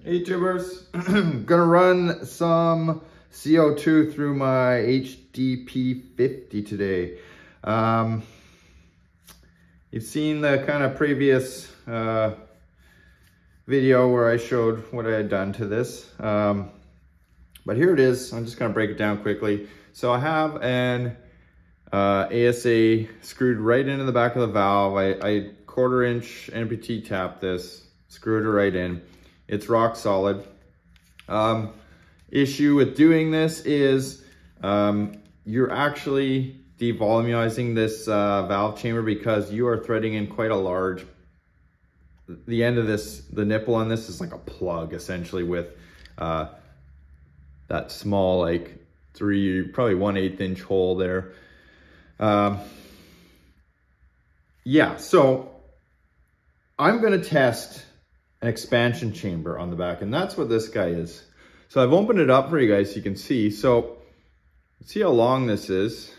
Hey tubers, gonna run some CO2 through my HDP50 today. You've seen the kind of previous video where I showed what I had done to this, but here it is. I'm just gonna break it down quickly. So I have an ASA screwed right into the back of the valve. I 1/4 inch amputee tapped this, screwed it right in. It's rock solid. Issue with doing this is you're actually devolumizing this valve chamber because you are threading in quite a large, the end of this, the nipple on this is like a plug essentially with that small, like probably 1/8 inch hole there. Yeah, so I'm gonna test an expansion chamber on the back, and that's what this guy is. So I've opened it up for you guys so you can see. So see how long this is.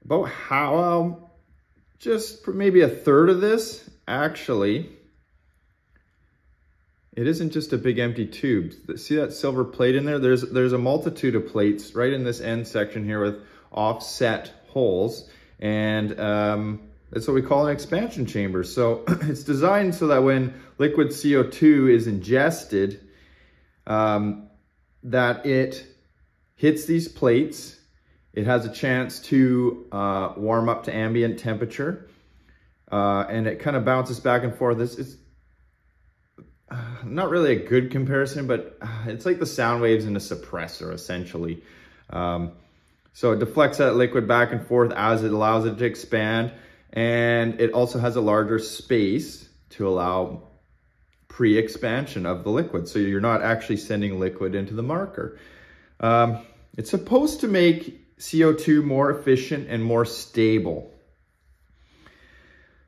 About how, just maybe 1/3 of this, actually. It isn't just a big empty tube. See that silver plate in there? There's a multitude of plates right in this end section here with offset holes, and that's what we call an expansion chamber. So it's designed so that when liquid CO2 is ingested, that it hits these plates, it has a chance to warm up to ambient temperature, and it kind of bounces back and forth. This is not really a good comparison, but it's like the sound waves in a suppressor, essentially. So it deflects that liquid back and forth as it allows it to expand. And it also has a larger space to allow pre-expansion of the liquid. So you're not actually sending liquid into the marker. It's supposed to make CO2 more efficient and more stable.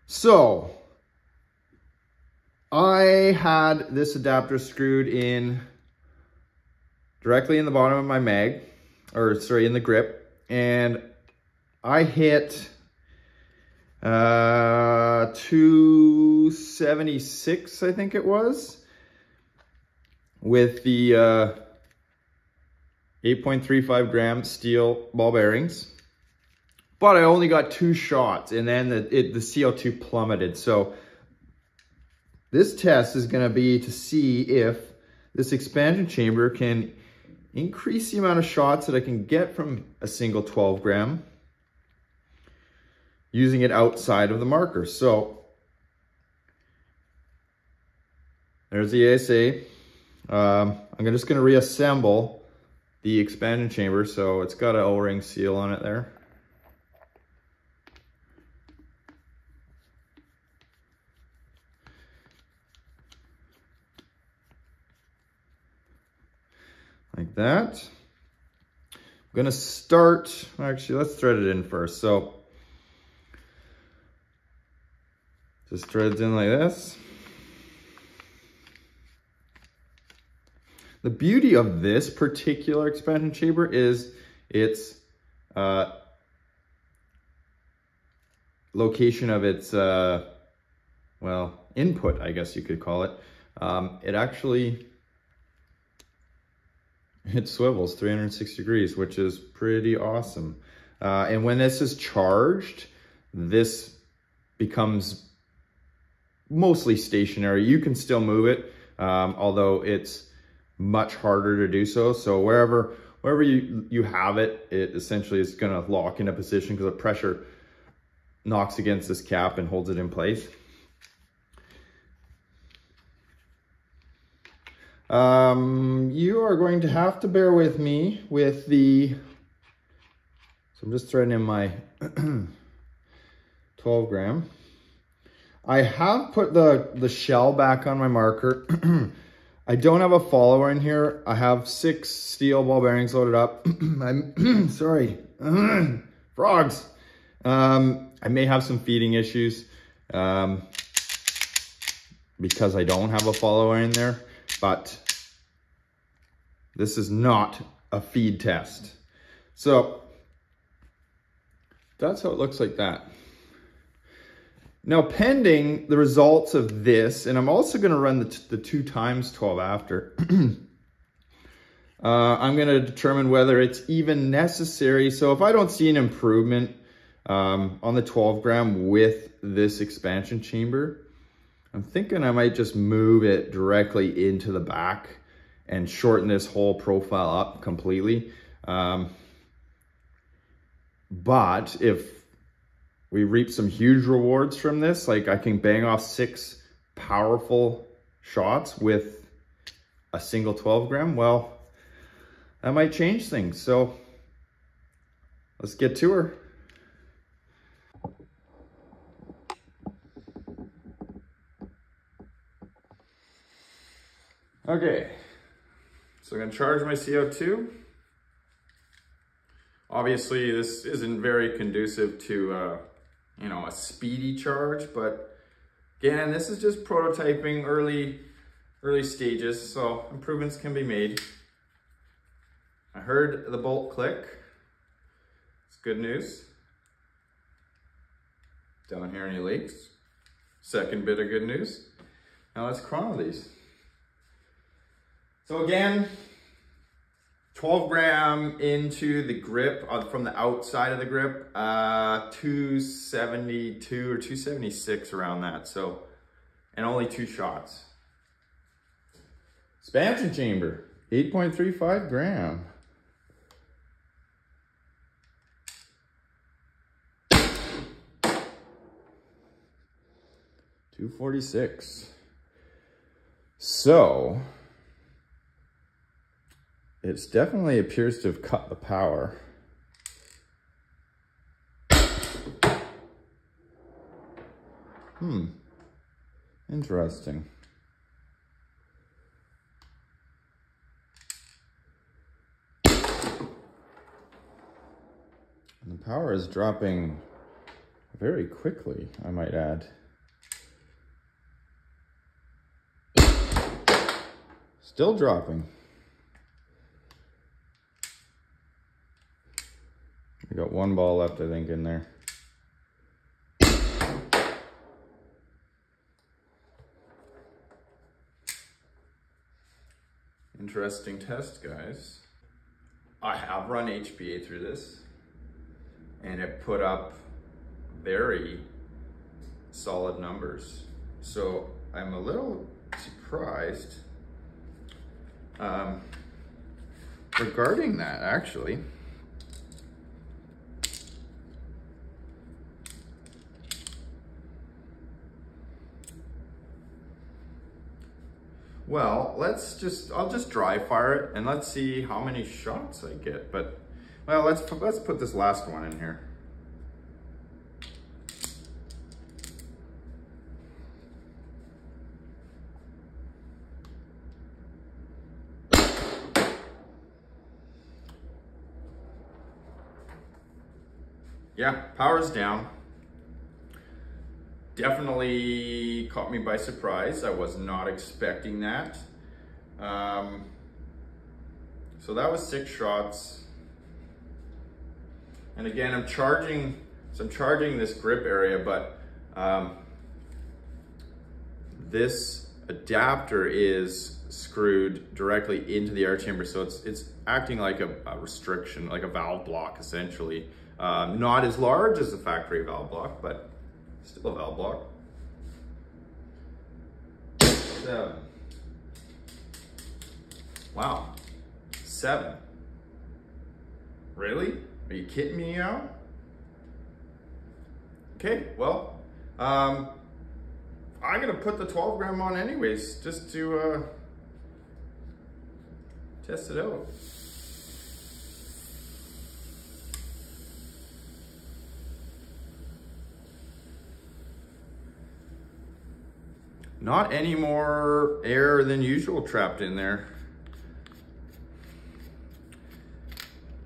So I had this adapter screwed in directly in the bottom of my mag, or sorry, in the grip. And I hit 276, I think it was, with the 8.35 gram steel ball bearings. But I only got 2 shots, and then the CO2 plummeted. So this test is going to be to see if this expansion chamber can increase the amount of shots that I can get from a single 12 gram using it outside of the marker. So there's the ASA. I'm just going to reassemble the expansion chamber. So it's got an O-ring seal on it there. Like that. I'm going to start, actually let's thread it in first. So just threads in like this. The beauty of this particular expansion chamber is its location of its, well, input, I guess you could call it. It swivels 360 degrees, which is pretty awesome. And when this is charged, this becomes mostly stationary. You can still move it, although it's much harder to do so. So wherever you have it, it essentially is going to lock into position because the pressure knocks against this cap and holds it in place. You are going to have to bear with me with so I'm just threading in my 12 gram. I have put the shell back on my marker. I don't have a follower in here. I have 6 steel ball bearings loaded up. I'm sorry, frogs. I may have some feeding issues because I don't have a follower in there, but this is not a feed test. So that's how it looks like that. Now, pending the results of this, and I'm also going to run the 2 times 12 after, I'm going to determine whether it's even necessary. So if I don't see an improvement on the 12 gram with this expansion chamber, I'm thinking I might just move it directly into the back and shorten this whole profile up completely. But if we reap some huge rewards from this, like I can bang off 6 powerful shots with a single 12 gram, well, that might change things. So let's get to her. Okay, so I'm gonna charge my CO2. Obviously, this isn't very conducive to, you know, a speedy charge, but again, this is just prototyping, early stages, so improvements can be made. I heard the bolt click. It's good news. Don't hear any leaks. Second bit of good news. Now let's chrono these. So again, 12 gram into the grip from the outside of the grip, 272 or 276 around that. So, and only 2 shots. Expansion chamber, 8.35 gram. $246. So it definitely appears to have cut the power. Interesting. And the power is dropping very quickly, I might add. Still dropping. We got 1 ball left, I think, in there. Interesting test, guys. I have run HPA through this, and it put up very solid numbers. So I'm a little surprised regarding that, actually. Well, I'll just dry fire it and let's see how many shots I get. But, well, let's put this last one in here. Yeah, power's down. Definitely caught me by surprise. I was not expecting that. So that was 6 shots. And again, I'm charging this grip area, but this adapter is screwed directly into the air chamber. So it's acting like a restriction, like a valve block, essentially. Not as large as the factory valve block, but still a valve block. 7. Wow. 7. Really? Are you kidding me now? Okay, well, I'm gonna put the 12 gram on anyways, just to test it out. Not any more air than usual trapped in there.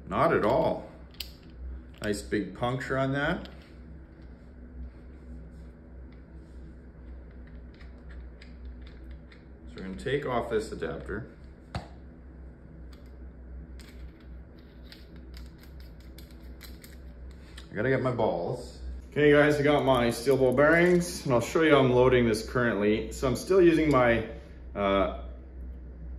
Not at all. Nice big puncture on that. So we're going to take off this adapter. I gotta get my balls. Okay guys, I got my steel ball bearings and I'll show you how I'm loading this currently. So I'm still using my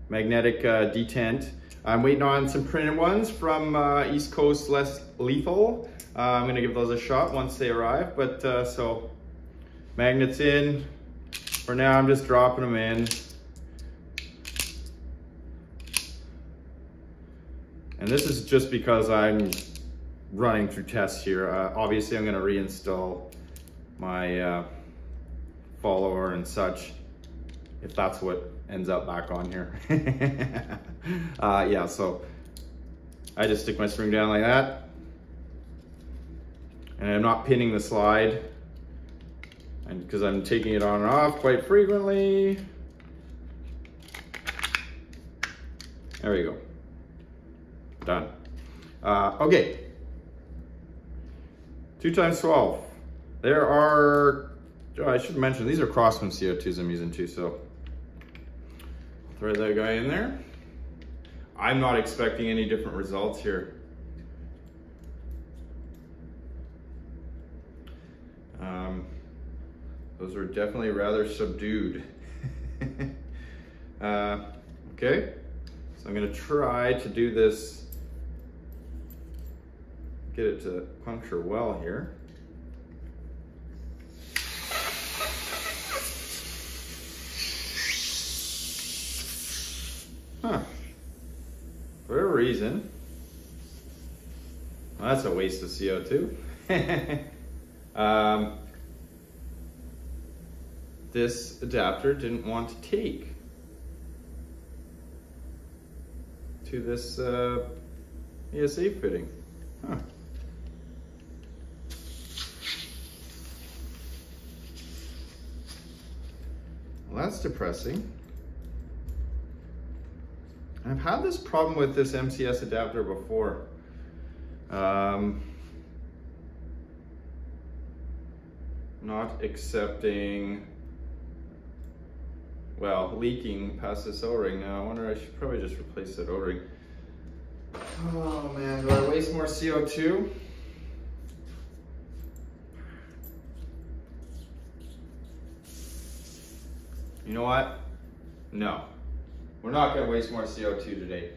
magnetic detent. I'm waiting on some printed ones from East Coast Less Lethal. I'm gonna give those a shot once they arrive, but so magnets in. For now, I'm just dropping them in. And this is just because I'm running through tests here. Obviously, I'm gonna reinstall my follower and such, if that's what ends up back on here. Yeah, so I just stick my spring down like that. And I'm not pinning the slide, and because I'm taking it on and off quite frequently. There we go. Done. Okay. 2 times 12. There are, oh, I should mention, these are Crosswind CO2s I'm using too, so throw that guy in there. I'm not expecting any different results here. Those were definitely rather subdued. Okay, so I'm gonna try to do this, get it to puncture well here. Huh. For whatever reason, well, that's a waste of CO2. This adapter didn't want to take to this ESA fitting. Huh. Well, that's depressing. I've had this problem with this MCS adapter before. Not accepting, well, leaking past this O-ring. Now I wonder, I should probably just replace that O-ring. Oh man, do I waste more CO2? You know what? No. We're not gonna waste more CO2 today.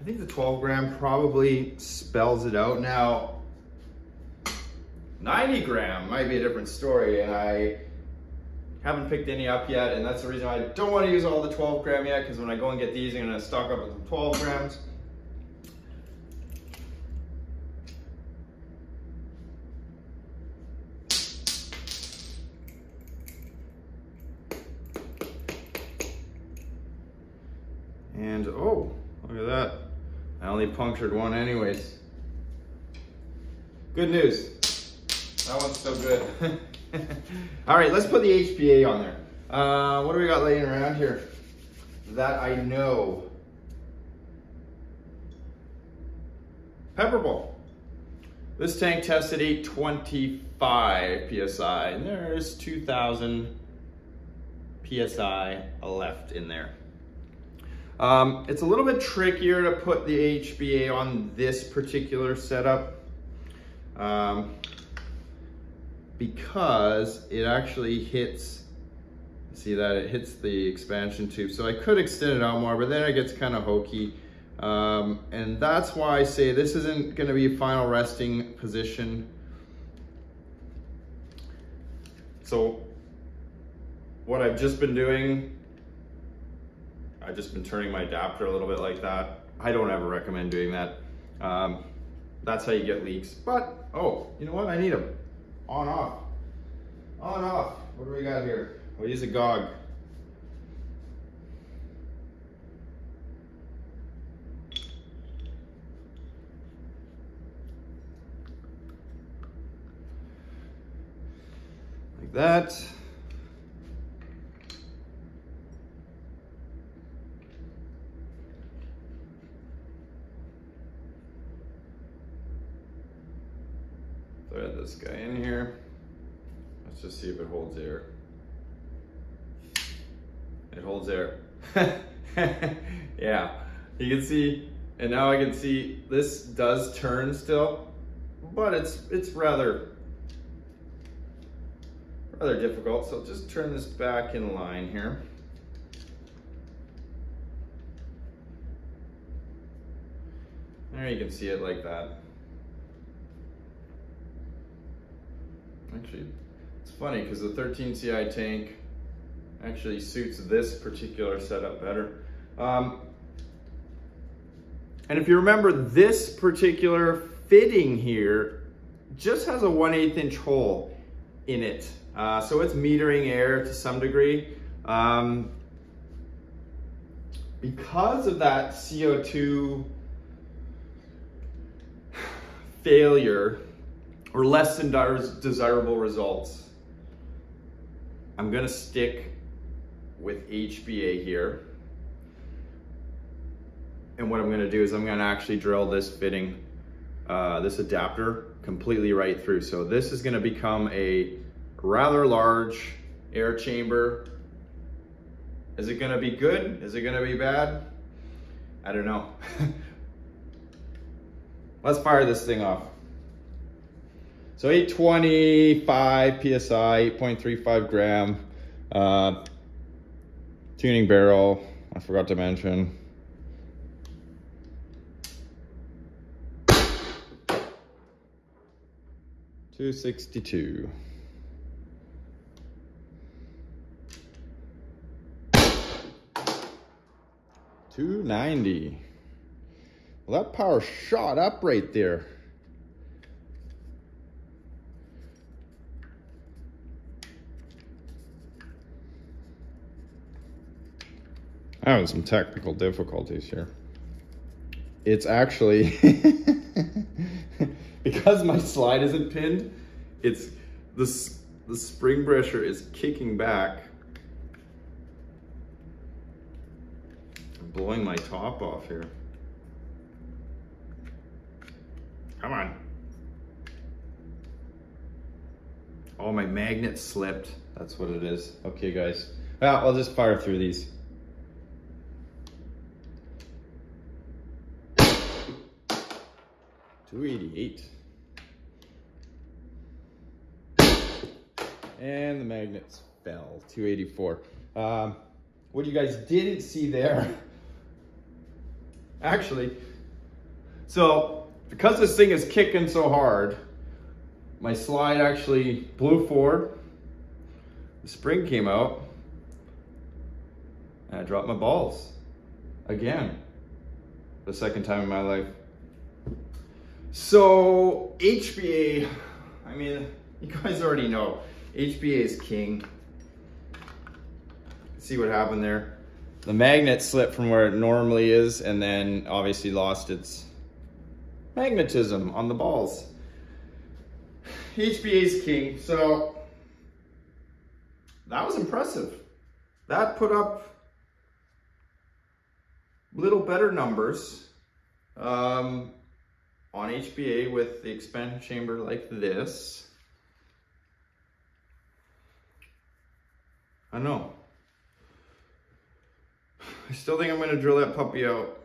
I think the 12 gram probably spells it out. Now, 90 gram might be a different story, and I haven't picked any up yet, and that's the reason I don't want to use all the 12 gram yet, because when I go and get these, I'm gonna stock up with some 12 grams. And oh, look at that. I only punctured one anyways. Good news. That one's still good. All right, let's put the HPA on there. What do we got laying around here that I know? Pepper Ball. This tank tested 825 PSI, and there's 2,000 PSI left in there. It's a little bit trickier to put the HBA on this particular setup because it actually hits, see that it hits the expansion tube. So I could extend it out more, but then it gets kind of hokey. And that's why I say this isn't going to be a final resting position. So what I've just been doing, I've just been turning my adapter a little bit like that. I don't ever recommend doing that. That's how you get leaks. But, oh, you know what? I need them. On, off. On, off. What do we got here? We'll use a GOG. Like that. Thread this guy in here. Let's just see if it holds air. It holds air. Yeah, you can see, and now I can see this does turn still, but it's rather rather difficult. So just turn this back in line here. There you can see it like that. Actually, it's funny because the 13 CI tank actually suits this particular setup better. And if you remember, this particular fitting here just has a 1/8 inch hole in it. So it's metering air to some degree. Because of that CO2 failure or less than desirable results, I'm gonna stick with HBA here. And what I'm gonna do is I'm gonna actually drill this fitting, this adapter completely right through. So this is gonna become a rather large air chamber. Is it gonna be good? Is it gonna be bad? I don't know. Let's fire this thing off. So 825 PSI, 8.35 gram, tuning barrel, I forgot to mention. $262. $290. Well, that power shot up right there. Having some technical difficulties here. It's actually because my slide isn't pinned, it's the spring pressure is kicking back, I'm blowing my top off here. Come on. Oh, my magnet slipped. That's what it is. Okay, guys. Well, I'll just fire through these. $288. And the magnets fell. $284. What you guys didn't see there, actually, so because this thing is kicking so hard, my slide actually blew forward, the spring came out, and I dropped my balls again, the second time in my life. So HBA, I mean, you guys already know, HBA is king. See what happened there? The magnet slipped from where it normally is and then obviously lost its magnetism on the balls. HBA is king, so that was impressive. That put up little better numbers on HBA with the expansion chamber like this. I know. I still think I'm going to drill that puppy out.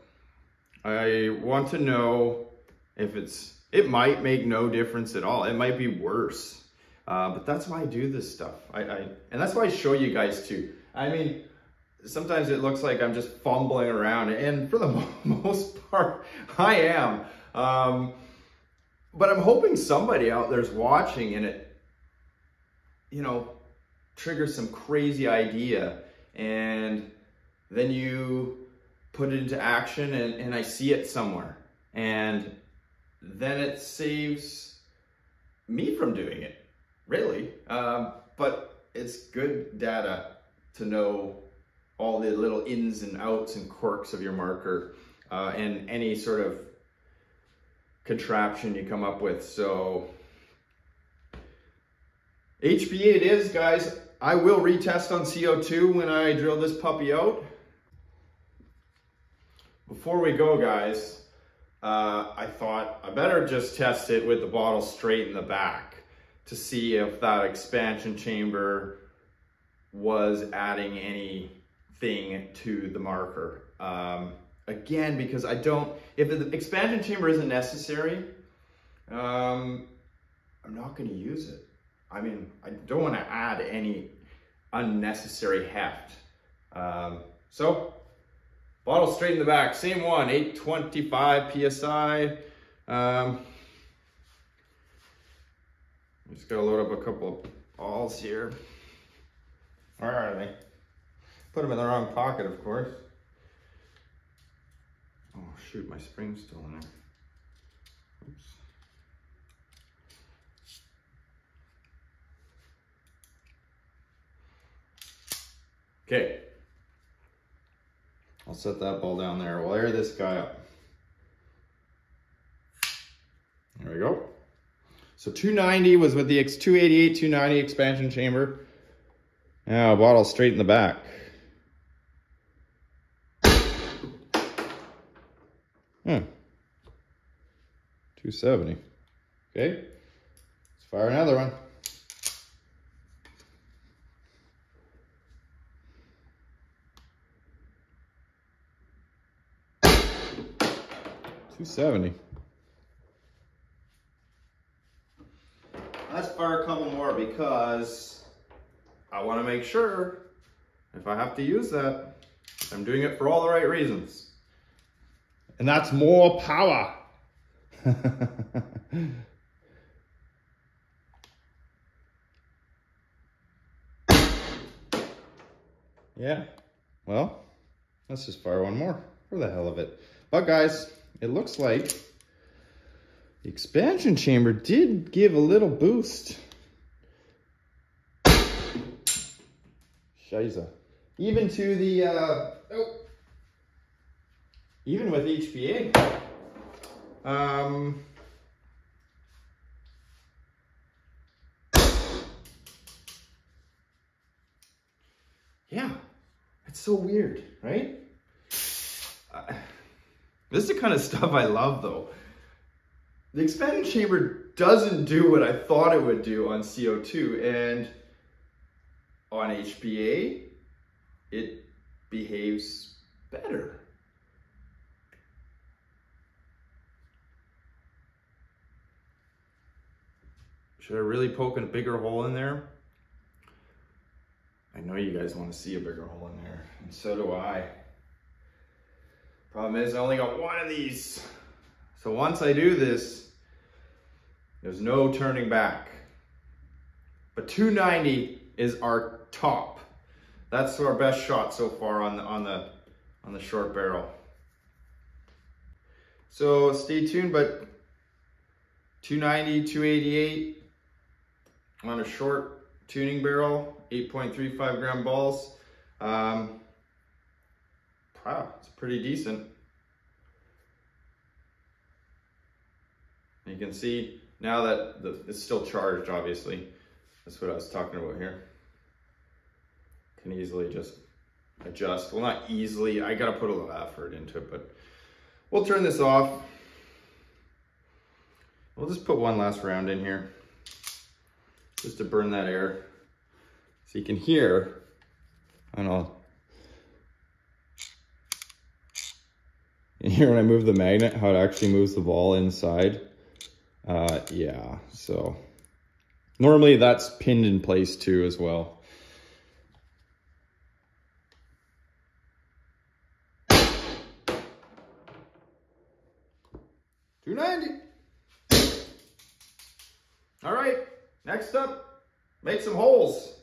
I want to know if it might make no difference at all. It might be worse. But that's why I do this stuff. And that's why I show you guys too. I mean, sometimes it looks like I'm just fumbling around, and for the most part, I am. But I'm hoping somebody out there's watching and it, you know, triggers some crazy idea, and then you put it into action and I see it somewhere, and then it saves me from doing it, really. But it's good data to know all the little ins and outs and quirks of your marker and any sort of contraption you come up with. So HBA it is, guys. I will retest on CO2 when I drill this puppy out. Before we go, guys, I thought I better just test it with the bottle straight in the back to see if that expansion chamber was adding anything to the marker. Again, because I don't, if the expansion chamber isn't necessary, I'm not going to use it. I mean, I don't want to add any unnecessary heft. So, bottle straight in the back, same one, 825 PSI. Just gotta load up a couple of balls here. Where are they? Put them in the wrong pocket, of course. Oh shoot, my spring's still in there. Oops. Okay. I'll set that ball down there. We'll air this guy up. There we go. So 290 was with the 288, 290 expansion chamber. Now bottle straight in the back. Hmm. 270. Okay. Let's fire another one. $270. Let's fire a couple more because I want to make sure if I have to use that, I'm doing it for all the right reasons. And that's more power. Yeah, well, let's just fire one more for the hell of it. But guys, it looks like the expansion chamber did give a little boost. Shiza. Even to the, even with HPA. Yeah, it's so weird, right? This is the kind of stuff I love though. The expansion chamber doesn't do what I thought it would do on CO2, and on HPA, it behaves better. Should I really poke a bigger hole in there? I know you guys want to see a bigger hole in there, and so do I. Problem is, I only got one of these. So once I do this, there's no turning back. But 290 is our top. That's our best shot so far on the short barrel. So stay tuned, but 290, 288 on a short tuning barrel, 8.35 gram balls. Wow, it's pretty decent. You can see now that it's still charged, obviously. That's what I was talking about here. Can easily just adjust. Well, not easily, I gotta put a little effort into it, but we'll turn this off. We'll just put one last round in here, just to burn that air. So you can hear, I don't know, you hear when I move the magnet, how it actually moves the ball inside. Yeah, so normally that's pinned in place too as well. $290. All right, next up, make some holes.